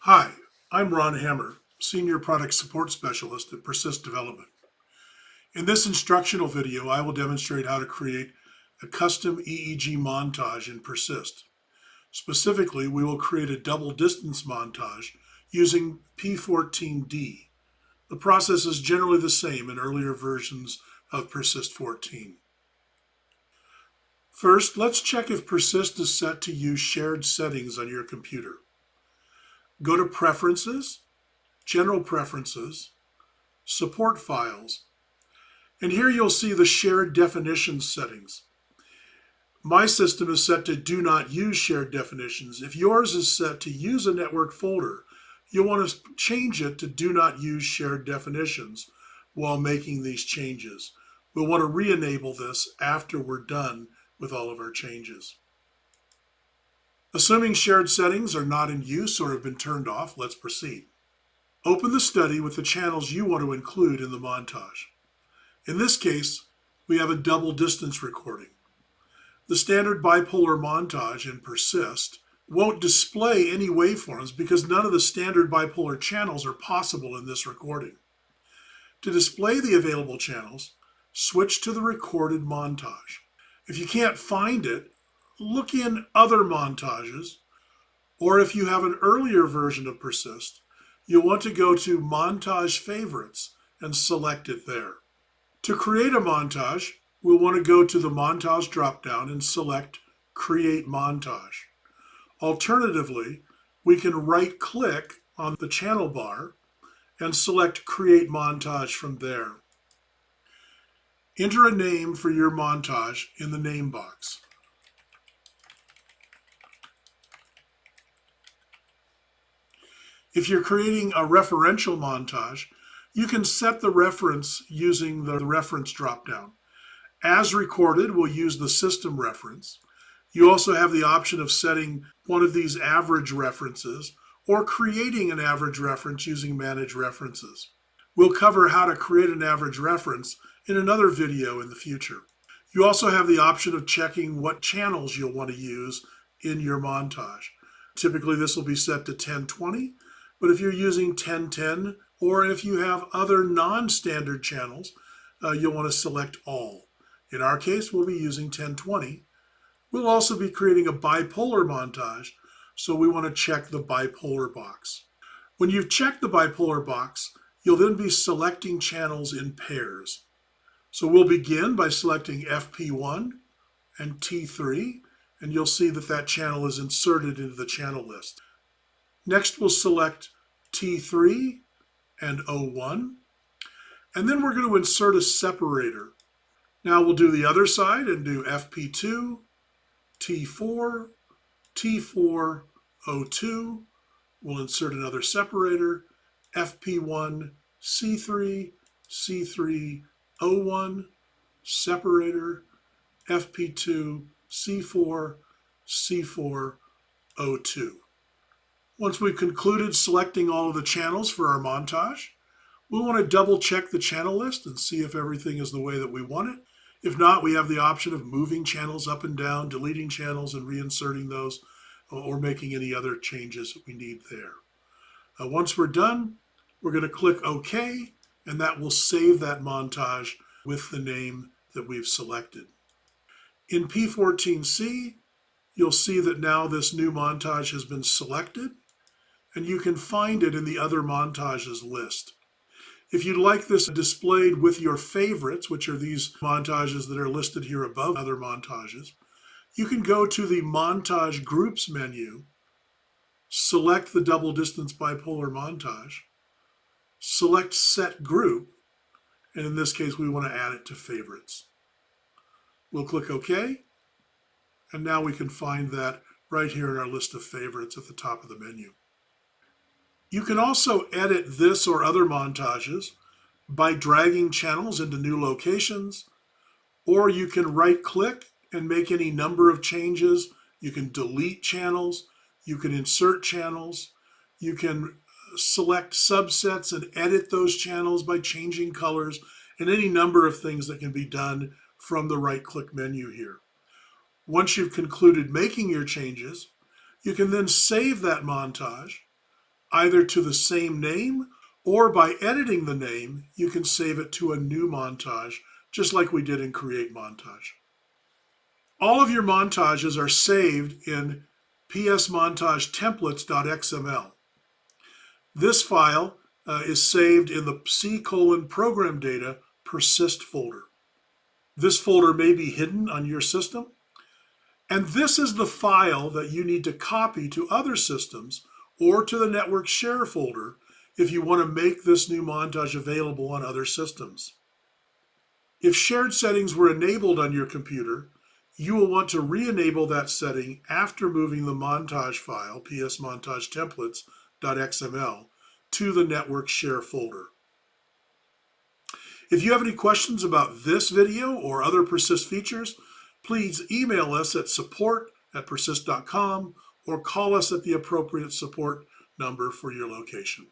Hi, I'm Ron Hammer, Senior Product Support Specialist at Persyst Development. In this instructional video, I will demonstrate how to create a custom EEG montage in Persyst. Specifically, we will create a double distance montage using P14D. The process is generally the same in earlier versions of Persyst 14. First, let's check if Persyst is set to use shared settings on your computer. Go to Preferences, General Preferences, Support Files, and here you'll see the Shared Definitions settings. My system is set to Do Not Use Shared Definitions. If yours is set to Use a Network Folder, you'll want to change it to Do Not Use Shared Definitions while making these changes. We'll want to re-enable this after we're done with all of our changes. Assuming shared settings are not in use or have been turned off, let's proceed. Open the study with the channels you want to include in the montage. In this case, we have a double distance recording. The standard bipolar montage in Persyst won't display any waveforms because none of the standard bipolar channels are possible in this recording. To display the available channels, switch to the recorded montage. If you can't find it, look in Other Montages, or if you have an earlier version of Persyst, you'll want to go to Montage Favorites and select it there. To create a montage, we'll want to go to the Montage dropdown and select Create Montage. Alternatively, we can right-click on the channel bar and select Create Montage from there. Enter a name for your montage in the name box. If you're creating a referential montage, you can set the reference using the reference dropdown. As recorded, we'll use the system reference. You also have the option of setting one of these average references or creating an average reference using Manage References. We'll cover how to create an average reference in another video in the future. You also have the option of checking what channels you'll want to use in your montage. Typically, this will be set to 1020. But if you're using 1010, or if you have other non-standard channels, you'll want to select all. In our case, we'll be using 1020. We'll also be creating a bipolar montage, so we want to check the bipolar box. When you've checked the bipolar box, you'll then be selecting channels in pairs. So we'll begin by selecting FP1 and T3, and you'll see that that channel is inserted into the channel list. Next, we'll select T3 and O1, and then we're going to insert a separator. Now we'll do the other side and do FP2, T4, T4, O2. We'll insert another separator, FP1, C3, C3, O1, separator, FP2, C4, C4, O2. Once we've concluded selecting all of the channels for our montage, we'll want to double check the channel list and see if everything is the way that we want it. If not, we have the option of moving channels up and down, deleting channels and reinserting those, or making any other changes that we need there. Once we're done, we're going to click OK, and that will save that montage with the name that we've selected. In P14C, you'll see that now this new montage has been selected, and you can find it in the Other Montages list. If you'd like this displayed with your favorites, which are these montages that are listed here above Other Montages, you can go to the Montage Groups menu, select the Double Distance Bipolar Montage, select Set Group, and in this case we want to add it to Favorites. We'll click OK, and now we can find that right here in our list of favorites at the top of the menu. You can also edit this or other montages by dragging channels into new locations, or you can right-click and make any number of changes. You can delete channels, you can insert channels, you can select subsets and edit those channels by changing colors, and any number of things that can be done from the right-click menu here. Once you've concluded making your changes, you can then save that montage, either to the same name, or by editing the name, you can save it to a new montage, just like we did in Create Montage. All of your montages are saved in psmontagetemplates.xml. This file is saved in the C:program data Persyst folder. This folder may be hidden on your system, and this is the file that you need to copy to other systems or to the network share folder if you want to make this new montage available on other systems. If shared settings were enabled on your computer, you will want to re-enable that setting after moving the montage file, psmontagetemplates.xml, to the network share folder. If you have any questions about this video or other Persyst features, please email us at support@persyst.com or call us at the appropriate support number for your location.